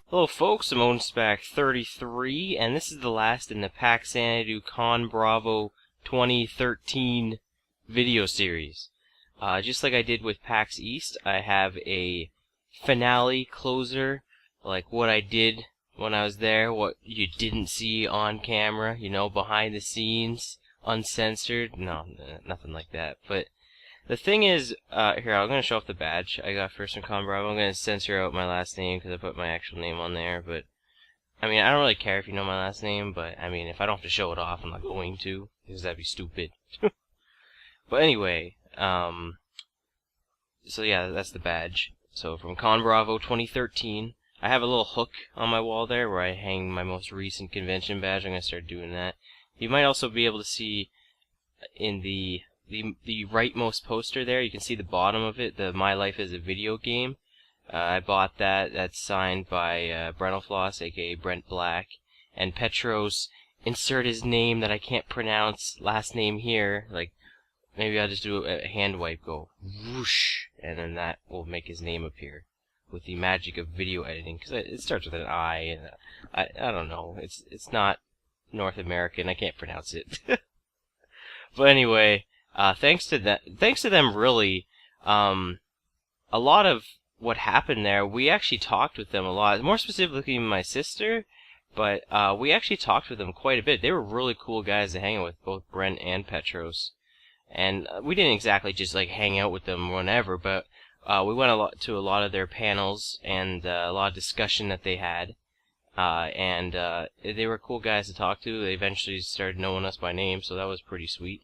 Hello folks, I'm OwnSpack33, and this is the last in the PAXanadu ConBravo 2013 video series. Just like I did with PAX East, I have a finale closer, like what I did when I was there, what you didn't see on camera, you know, behind the scenes, uncensored. No, nothing like that. But the thing is, here, I'm going to show off the badge I got first from ConBravo. I'm going to censor out my last name because I put my actual name on there, but, I mean, I don't really care if you know my last name, but, I mean, if I don't have to show it off, I'm not going to, because that'd be stupid. But anyway, so yeah, that's the badge. So, from ConBravo 2013, I have a little hook on my wall there where I hang my most recent convention badge. I'm going to start doing that. You might also be able to see in the rightmost poster there, you can see the bottom of it, the My Life as a Video Game. I bought that. That's signed by Brent aka Brent Black, and Petros. Insert his name that I can't pronounce, last name here. Like, maybe I'll just do a hand wipe, go whoosh, and then that will make his name appear with the magic of video editing, because it starts with an I, and I don't know, it's not North American, I can't pronounce it. But anyway, thanks to them, really, a lot of what happened there, we actually talked with them a lot. More specifically, my sister, but we actually talked with them quite a bit. They were really cool guys to hang out with, both Brent and Petros. And we didn't exactly just like hang out with them whenever, but we went to a lot of their panels and a lot of discussion that they had. And they were cool guys to talk to. They eventually started knowing us by name, so that was pretty sweet.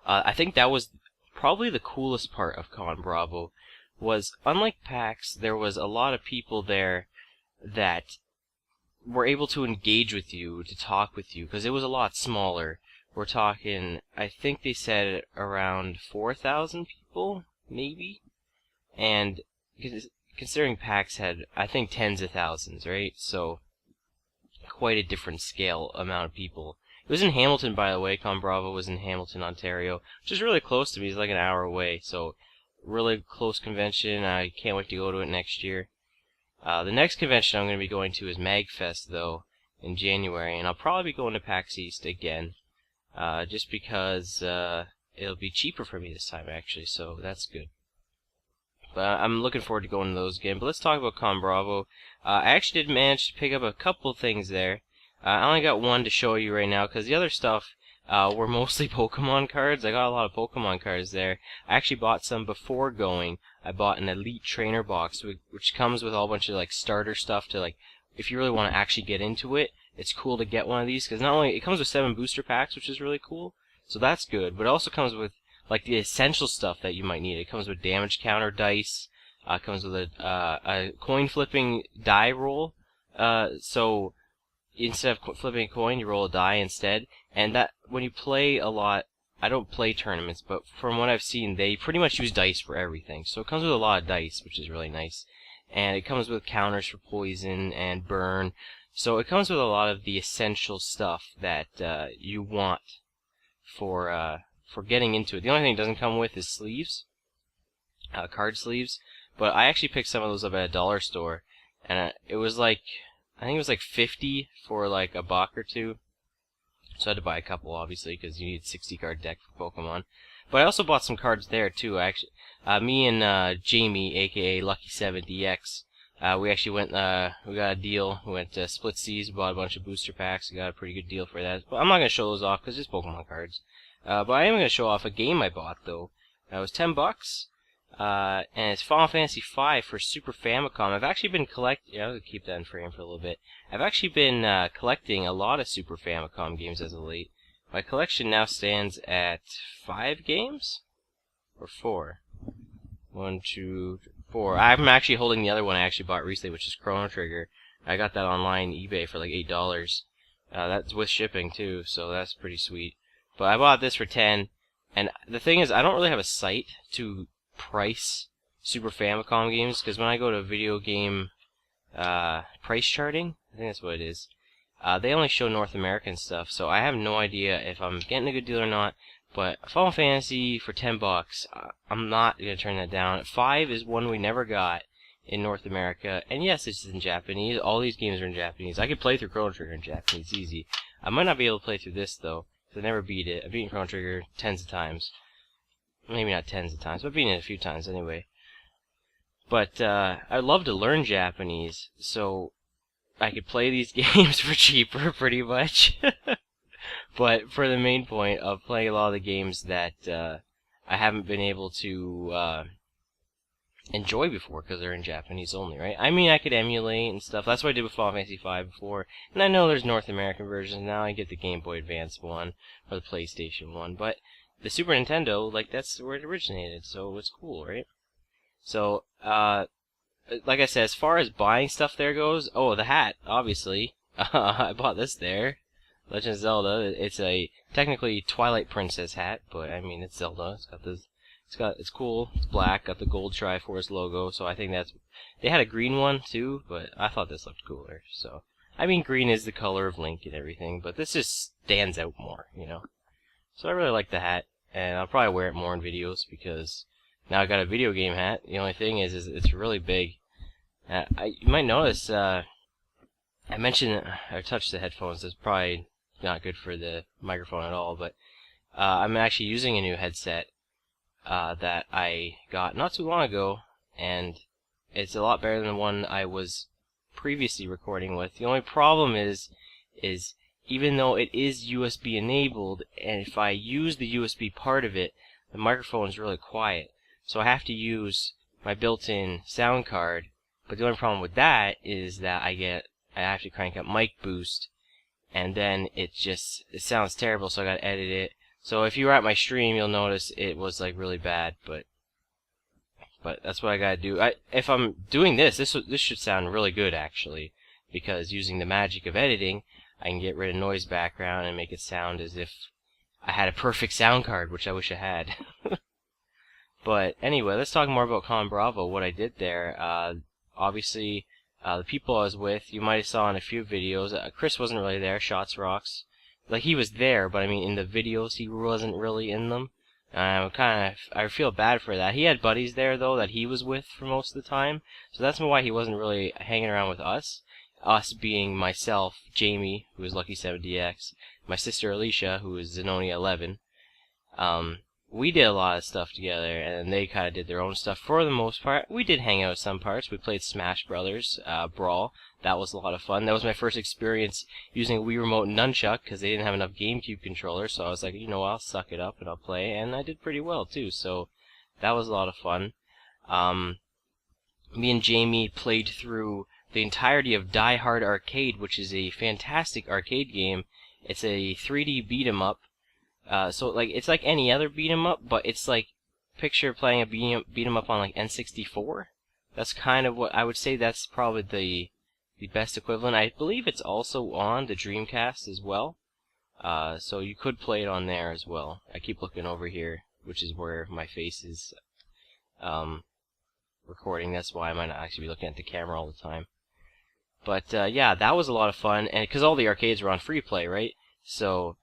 I think that was probably the coolest part of ConBravo, was unlike PAX, there was a lot of people there that were able to engage with you, to talk with you, because it was a lot smaller. We're talking, I think they said around 4,000 people, maybe? And considering PAX had, I think, tens of thousands, right? So, quite a different scale amount of people. It was in Hamilton, by the way. ConBravo was in Hamilton, Ontario, which is really close to me. It's like an hour away, so really close convention. I can't wait to go to it next year. The next convention I'm going to be going to is MagFest, though, in January, and I'll probably be going to PAX East again, just because it'll be cheaper for me this time, actually, so that's good. But I'm looking forward to going to those again. But let's talk about ConBravo. I actually did manage to pick up a couple things there. I only got one to show you right now, because the other stuff were mostly Pokemon cards. I got a lot of Pokemon cards there. I actually bought some before going. I bought an Elite Trainer box, which comes with a whole bunch of like starter stuff to, like, if you really want to actually get into it, it's cool to get one of these, because not only it comes with 7 booster packs, which is really cool, so that's good, but it also comes with like the essential stuff that you might need. It comes with damage counter dice. It comes with a coin flipping die roll. So instead of flipping a coin, you roll a die instead. And that when you play a lot, I don't play tournaments, but from what I've seen, they pretty much use dice for everything. So it comes with a lot of dice, which is really nice. And it comes with counters for poison and burn. So it comes with a lot of the essential stuff that you want for getting into it. The only thing it doesn't come with is sleeves, card sleeves. But I actually picked some of those up at a dollar store, and it was like, I think it was like 50 for like a buck or two. So I had to buy a couple, obviously, because you need a 60 card deck for Pokemon. But I also bought some cards there too. Actually, me and Jamie, aka Lucky7DX, we actually went. We got a deal. We went to Split Seas, bought a bunch of booster packs. We got a pretty good deal for that. But I'm not gonna show those off because it's Pokemon cards. But I am gonna show off a game I bought though. It was $10. And it's Final Fantasy V for Super Famicom. I've actually been collecting. Yeah, I'll keep that in frame for a little bit. I've actually been collecting a lot of Super Famicom games as of late. My collection now stands at 5 games? Or 4? 1, 2, 4. I'm actually holding the other one I actually bought recently, which is Chrono Trigger. I got that online eBay for like $8. That's with shipping too, so that's pretty sweet. But I bought this for 10. And the thing is, I don't really have a site to price Super Famicom games, because when I go to video game price charting, I think that's what it is, they only show North American stuff, so I have no idea if I'm getting a good deal or not. But Final Fantasy for $10, I'm not gonna turn that down. 5 is one we never got in North America, and yes, it's in Japanese. All these games are in Japanese. I could play through Chrono Trigger in Japanese easy. I might not be able to play through this though, because I never beat it. I've beaten Chrono Trigger tens of times. Maybe not tens of times, but beaten it a few times anyway. But I'd love to learn Japanese, so I could play these games for cheaper, pretty much. But for the main point of playing a lot of the games that I haven't been able to enjoy before because they're in Japanese only, right? I mean, I could emulate and stuff. That's what I did with Final Fantasy V before. And I know there's North American versions now. I get the Game Boy Advance one or the PlayStation one, but the Super Nintendo, like, that's where it originated, so it's cool, right? So, like I said, as far as buying stuff there goes, oh, the hat, obviously. I bought this there. Legend of Zelda. It's a technically Twilight Princess hat, but I mean, it's Zelda. It's cool. It's black. Got the gold Triforce logo. So I think they had a green one too, but I thought this looked cooler. So I mean, green is the color of Link and everything, but this just stands out more, you know. So I really like the hat, and I'll probably wear it more in videos because now I got a video game hat. The only thing is it's really big. You might notice. I mentioned I touched the headphones. That's probably not good for the microphone at all, but I'm actually using a new headset that I got not too long ago, and it's a lot better than the one I was previously recording with. The only problem is even though it is USB enabled, and if I use the USB part of it, the microphone is really quiet. So I have to use my built-in sound card, but the only problem with that is that I have to crank up mic boost, and then it sounds terrible, so I gotta edit it. So if you were at my stream, you'll notice it was like really bad, but that's what I gotta do. If I'm doing this should sound really good actually, because using the magic of editing, I can get rid of noise background and make it sound as if I had a perfect sound card, which I wish I had. But anyway, let's talk more about ConBravo, what I did there. Obviously, the people I was with, you might have saw in a few videos, Chris wasn't really there, Shots Rocks. Like, he was there, but I mean, in the videos, he wasn't really in them. I feel bad for that. He had buddies there, though, that he was with for most of the time, so that's why he wasn't really hanging around with us. Us being myself, Jamie, who is Lucky70X, my sister Alicia, who is Zenonia11. We did a lot of stuff together, and they kind of did their own stuff for the most part. We did hang out some parts. We played Smash Brothers, Brawl. That was a lot of fun. That was my first experience using a Wii Remote and Nunchuck, because they didn't have enough GameCube controllers, so I was like, you know, I'll suck it up and I'll play, and I did pretty well, too, so that was a lot of fun. Me and Jamie played through the entirety of Die Hard Arcade, which is a fantastic arcade game. It's a 3D beat-em-up. So like it's like any other beat 'em up, but it's like picture playing a beat 'em up on like N64. That's kind of what I would say. That's probably the best equivalent. I believe it's also on the Dreamcast as well. So you could play it on there as well. I keep looking over here, which is where my face is recording. That's why I might not actually be looking at the camera all the time. But yeah, that was a lot of fun, and because all the arcades were on free play, right? So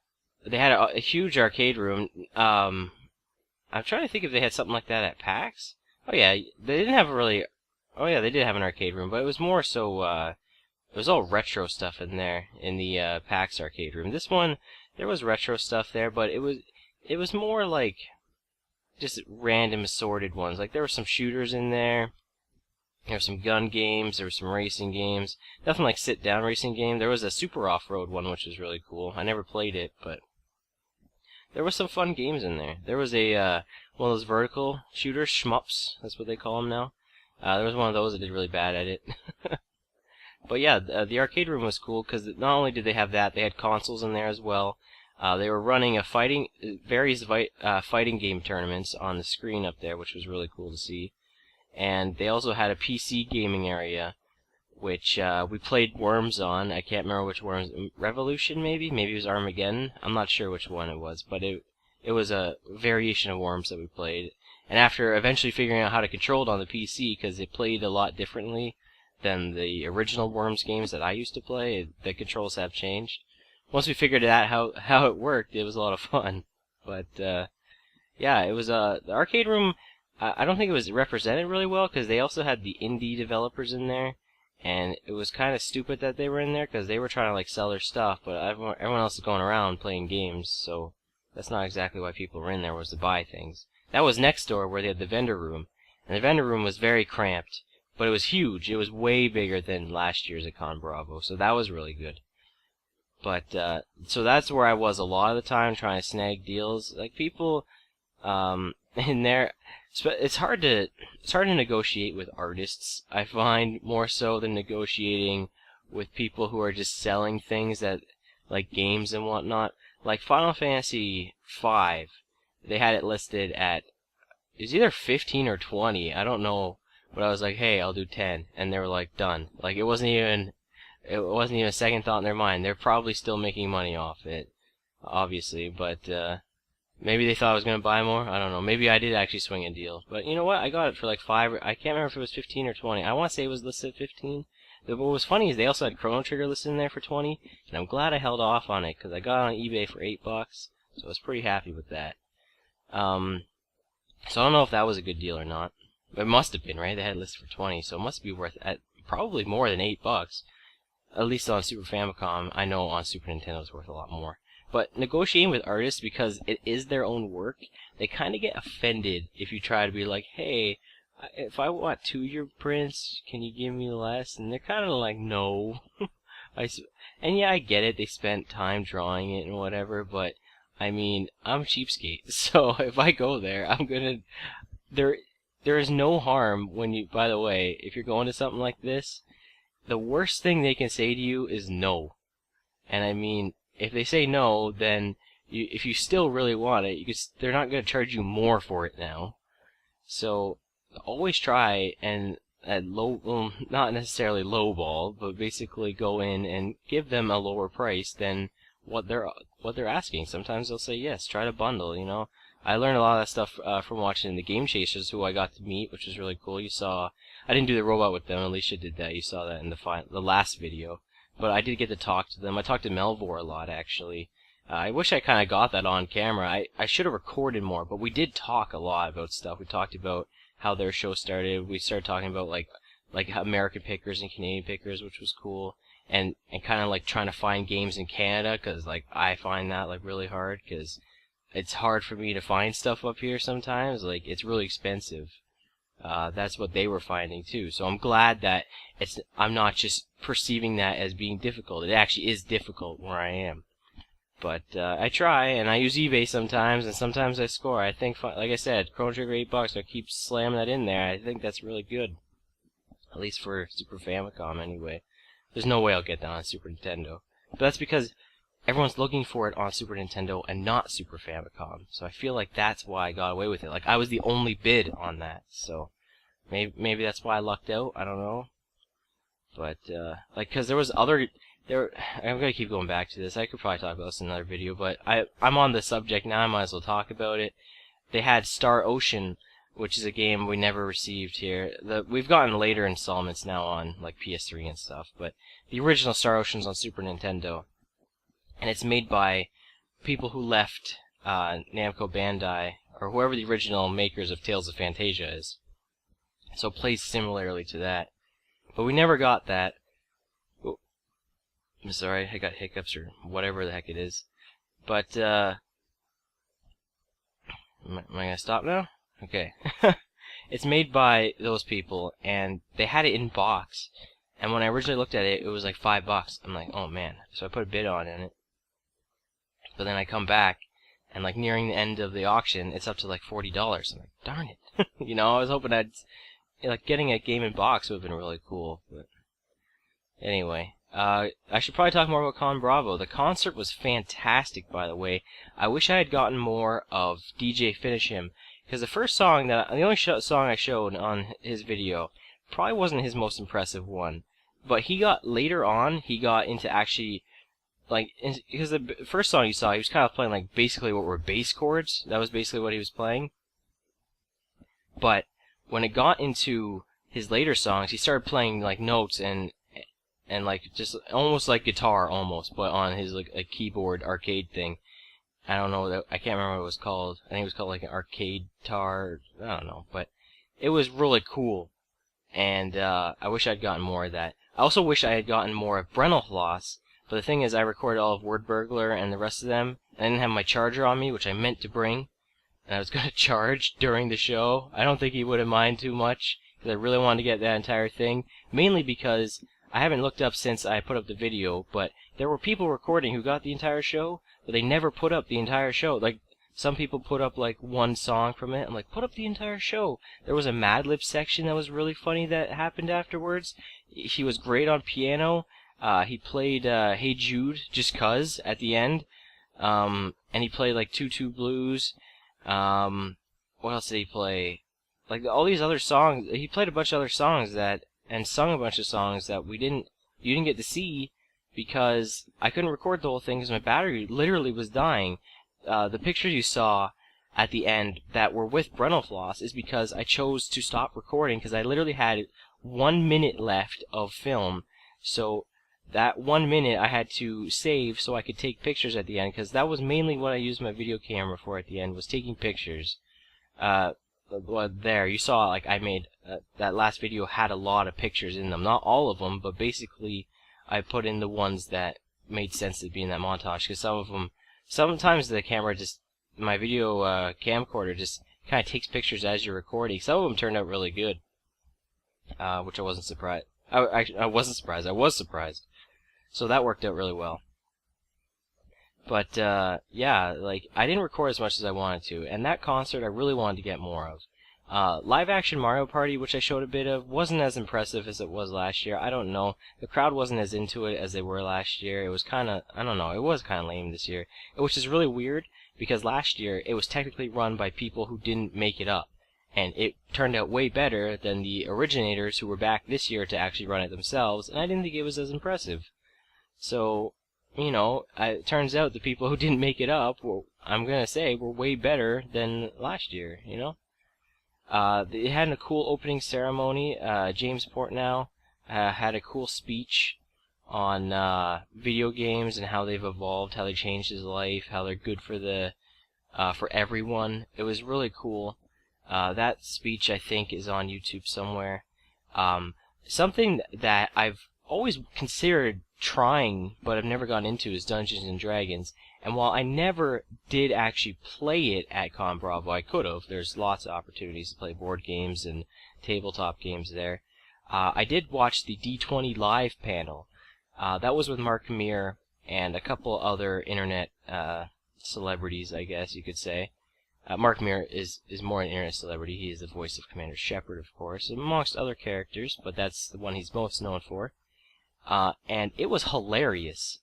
they had a huge arcade room. I'm trying to think if they had something like that at PAX. Oh yeah, they didn't have really. Oh yeah, they did have an arcade room, but it was more so. It was all retro stuff in there in the PAX arcade room. This one, there was retro stuff there, but it was more like just random assorted ones. Like there were some shooters in there. There were some gun games, there were some racing games. Nothing like sit-down racing game. There was a super off-road one, which was really cool. I never played it, but there was some fun games in there. There was a one of those vertical shooters, shmups. That's what they call them now. There was one of those that did really bad at it. But yeah, the arcade room was cool because not only did they have that, they had consoles in there as well. They were running various fighting game tournaments on the screen up there, which was really cool to see. And they also had a PC gaming area, which we played Worms on. I can't remember which Worms. Revolution, maybe? Maybe it was Armageddon. I'm not sure which one it was, but it was a variation of Worms that we played. And after eventually figuring out how to control it on the PC, because it played a lot differently than the original Worms games that I used to play. The controls have changed. Once we figured out how it worked, it was a lot of fun. But yeah, it was the arcade room. I don't think it was represented really well because they also had the indie developers in there, and it was kind of stupid that they were in there because they were trying to like sell their stuff, but everyone else is going around playing games, so that's not exactly why people were in there, was to buy things. That was next door where they had the vendor room, and the vendor room was very cramped, but it was huge. It was way bigger than last year's at ConBravo, so that was really good. But so that's where I was a lot of the time, trying to snag deals. Like people in there, it's hard to negotiate with artists, I find, more so than negotiating with people who are just selling things that like games and whatnot. Like Final Fantasy V, they had it listed at, it was either 15 or 20, I don't know, but I was like, hey, I'll do 10, and they were like, done. Like it wasn't even a second thought in their mind. They're probably still making money off it, obviously, but maybe they thought I was going to buy more. I don't know. Maybe I did actually swing a deal. But you know what? I got it for like 5. I can't remember if it was 15 or 20. I want to say it was listed at 15. But what was funny is they also had Chrono Trigger listed in there for 20. And I'm glad I held off on it because I got it on eBay for $8. So I was pretty happy with that. So I don't know if that was a good deal or not. But it must have been, right? They had it listed for 20. So it must be worth probably more than $8. At least on Super Famicom. I know on Super Nintendo it's worth a lot more. But negotiating with artists, because it is their own work, they kind of get offended if you try to be like, hey, if I want 2 of your prints, can you give me less? And they're kind of like, no. And yeah, I get it, they spent time drawing it and whatever, but, I mean, I'm a cheapskate, so if I go there, I'm gonna... There is no harm when you... By the way, if you're going to something like this, the worst thing they can say to you is no. And I mean... If they say no, then if you still really want it, they're not going to charge you more for it now. So always try and at well, not necessarily lowball, but basically go in and give them a lower price than what they're asking. Sometimes they'll say yes. Try to bundle. You know, I learned a lot of that stuff from watching the Game Chasers, who I got to meet, which was really cool. You saw, I didn't do the robot with them. Alicia did that. You saw that in the last video. But I did get to talk to them. I talked to Melvor a lot, actually. I wish I kind of got that on camera. I should have recorded more, but we did talk a lot about stuff. We talked about how their show started. We started talking about like American pickers and Canadian pickers, which was cool. And kind of like trying to find games in Canada, because like I find that like really hard, because it's hard for me to find stuff up here sometimes. Like it's really expensive. That's what they were finding too. So I'm glad that I'm not just perceiving that as being difficult. It actually is difficult where I am. But I try, and I use eBay sometimes, and sometimes I score. I think, like I said, Chrono Trigger $8. I keep slamming that in there. I think that's really good. At least for Super Famicom, anyway. There's no way I'll get that on Super Nintendo. But that's because everyone's looking for it on Super Nintendo and not Super Famicom. So I feel like that's why I got away with it. Like, I was the only bid on that. So maybe that's why I lucked out. I don't know. But, like, because there was I'm gonna keep going back to this. I could probably talk about this in another video, but I'm on the subject now. I might as well talk about it. They had Star Ocean, which is a game we never received here. We've gotten later installments now on, like, PS3 and stuff, but the original Star Ocean's on Super Nintendo. And it's made by people who left Namco Bandai, or whoever the original makers of Tales of Phantasia is. So it plays similarly to that. But we never got that. Oh, I'm sorry, I got hiccups or whatever the heck it is. But, am I gonna stop now? Okay. It's made by those people, and they had it in box. And when I originally looked at it, it was like $5. I'm like, oh man. So I put a bid on it. But then I come back, and like nearing the end of the auction, it's up to like $40. I'm like, darn it. You know, I was hoping like getting a game in box would have been really cool. But anyway, I should probably talk more about ConBravo. The concert was fantastic, by the way. I wish I had gotten more of DJ Finish Him, because the only song I showed on his video probably wasn't his most impressive one. But later on, he got into actually, like, because the first song you saw, he was kind of playing, like, basically what were bass chords. That was basically what he was playing. But when it got into his later songs, he started playing like notes and like just almost like guitar almost, but on his like a keyboard arcade thing. I don't know, I can't remember what it was called. I think it was called like an arcade guitar. I don't know, but it was really cool. And I wish I'd gotten more of that. I also wish I had gotten more of Brentalfloss, but the thing is I recorded all of Word Burglar and the rest of them. I didn't have my charger on me, which I meant to bring, and I was going to charge during the show. I don't think he would have minded too much, because I really wanted to get that entire thing, mainly because I haven't looked up since I put up the video, but there were people recording who got the entire show, but they never put up the entire show. Like, some people put up like one song from it. I'm like, put up the entire show. There was a Mad Lib section that was really funny that happened afterwards. He was great on piano. He played Hey Jude just 'cause at the end. And he played like Tutu Blues. What else did he play? Like all these other songs. He played a bunch of other songs and sung a bunch of songs that you didn't get to see because I couldn't record the whole thing because my battery literally was dying. The pictures you saw at the end that were with Brentalfloss is because I chose to stop recording because I literally had 1 minute left of film. So that 1 minute I had to save so I could take pictures at the end, because that was mainly what I used my video camera for at the end, was taking pictures. There, you saw like I made that last video had a lot of pictures in them. Not all of them, but basically I put in the ones that made sense to be in that montage, because some of them, sometimes the camera just, my video camcorder just kind of takes pictures as you're recording. Some of them turned out really good, which I wasn't surprised. I wasn't surprised. I was surprised. So that worked out really well. But yeah, like I didn't record as much as I wanted to, and that concert I really wanted to get more of. Live action Mario Party, which I showed a bit of, wasn't as impressive as it was last year. I don't know. The crowd wasn't as into it as they were last year. It was kind of, I don't know, it was kind of lame this year. Which is really weird, because last year it was technically run by people who didn't make it up. And it turned out way better than the originators who were back this year to actually run it themselves, and I didn't think it was as impressive. So, you know, it turns out the people who didn't make it up, well, I'm going to say, were way better than last year, you know? They had a cool opening ceremony. James Portnow had a cool speech on video games and how they've evolved, how they changed his life, how they're good for everyone. It was really cool. That speech, I think, is on YouTube somewhere. Something that I've always considered trying, but I've never gotten into, is Dungeons and Dragons. And while I never did actually play it at ConBravo, I could have. There's lots of opportunities to play board games and tabletop games there. I did watch the D20 live panel. That was with Mark Hamill and a couple other internet celebrities, I guess you could say. Mark Hamill is more an internet celebrity. He is the voice of Commander Shepard, of course, amongst other characters, but that's the one he's most known for. And it was hilarious.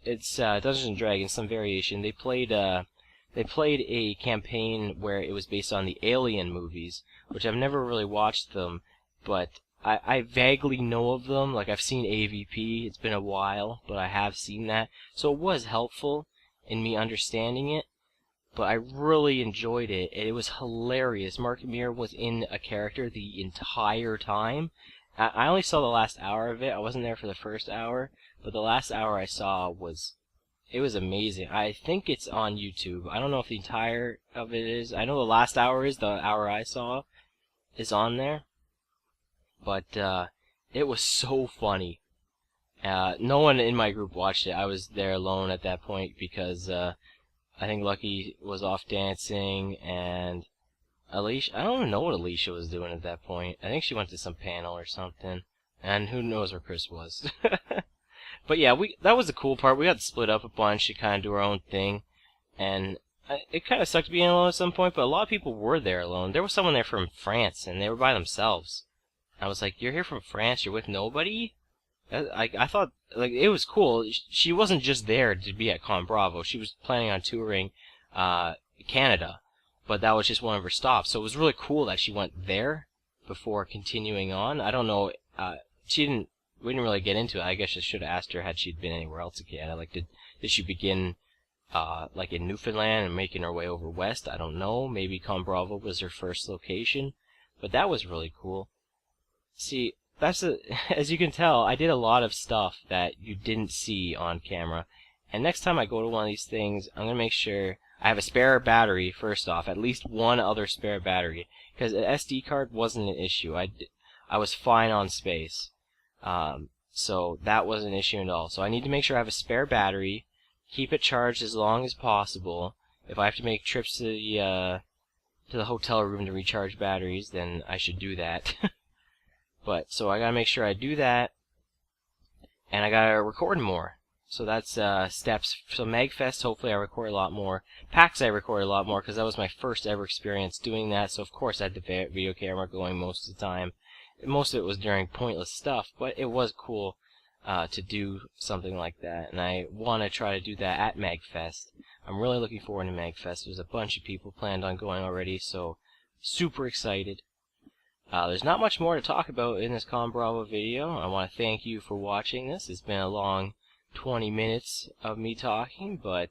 It's Dungeons and Dragons, some variation. They played a campaign where it was based on the Alien movies, which I've never really watched them, but I vaguely know of them. Like, I've seen AVP. It's been a while, but I have seen that. So it was helpful in me understanding it, but I really enjoyed it. It was hilarious. Mark Hamill was in a character the entire time. I only saw the last hour of it. I wasn't there for the first hour, but the last hour I saw was amazing. I think it's on YouTube. I don't know if the entire of it is. I know the last hour is, the hour I saw is on there. But it was so funny. No one in my group watched it. I was there alone at that point because I think Lucky was off dancing, and Alicia, I don't know what Alicia was doing at that point. I think she went to some panel or something, and who knows where Chris was. But yeah, that was the cool part. We got to split up a bunch to kind of do our own thing, and it kind of sucked being alone at some point, but a lot of people were there alone. There was someone there from France, and they were by themselves. I was like, you're here from France, you're with nobody? I thought, like, it was cool. She wasn't just there to be at ConBravo. She was planning on touring Canada, but that was just one of her stops. So it was really cool that she went there before continuing on. I don't know, we didn't really get into it. I guess I should have asked her had she been anywhere else in Canada. Like, did she begin like in Newfoundland and making her way over west? I don't know. Maybe ConBravo was her first location. But that was really cool. See, as you can tell, I did a lot of stuff that you didn't see on camera. And next time I go to one of these things, I'm going to make sure I have a spare battery, first off. At least one other spare battery. Because an SD card wasn't an issue. I was fine on space. So that wasn't an issue at all. So I need to make sure I have a spare battery. Keep it charged as long as possible. If I have to make trips to the hotel room to recharge batteries, then I should do that. But, so I gotta make sure I do that. And I gotta record more. So that's steps. So MagFest, hopefully I record a lot more. PAX I record a lot more because that was my first ever experience doing that. So of course I had the video camera going most of the time. Most of it was during pointless stuff, but it was cool to do something like that. And I want to try to do that at MagFest. I'm really looking forward to MagFest. There's a bunch of people planned on going already, so super excited. There's not much more to talk about in this ConBravo video. I want to thank you for watching this. It's been a long 20 minutes of me talking, but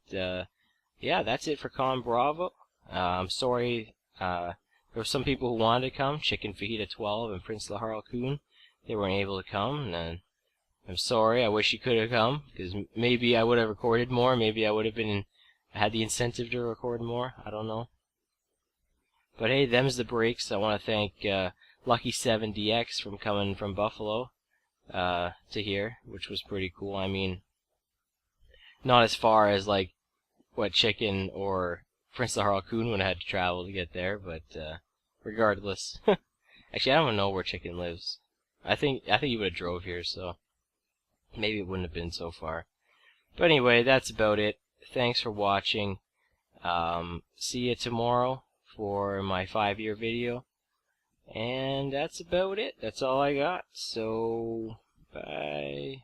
yeah, that's it for ConBravo. I'm sorry, there were some people who wanted to come, Chicken Fajita 12 and Prince Laharl Coon. They weren't able to come, and I'm sorry. I wish you could have come, because maybe I would have recorded more. Maybe I would have had the incentive to record more. I don't know. But hey, them's the breaks. I want to thank Lucky7DX from coming from Buffalo to here, which was pretty cool. I mean, not as far as like what Chicken or Prince Laharl Coon would have had to travel to get there, but regardless. Actually, I don't even know where Chicken lives. I think he would have drove here, so maybe it wouldn't have been so far. But anyway, that's about it. Thanks for watching. See you tomorrow for my 5-year video. And that's about it. That's all I got. So, bye.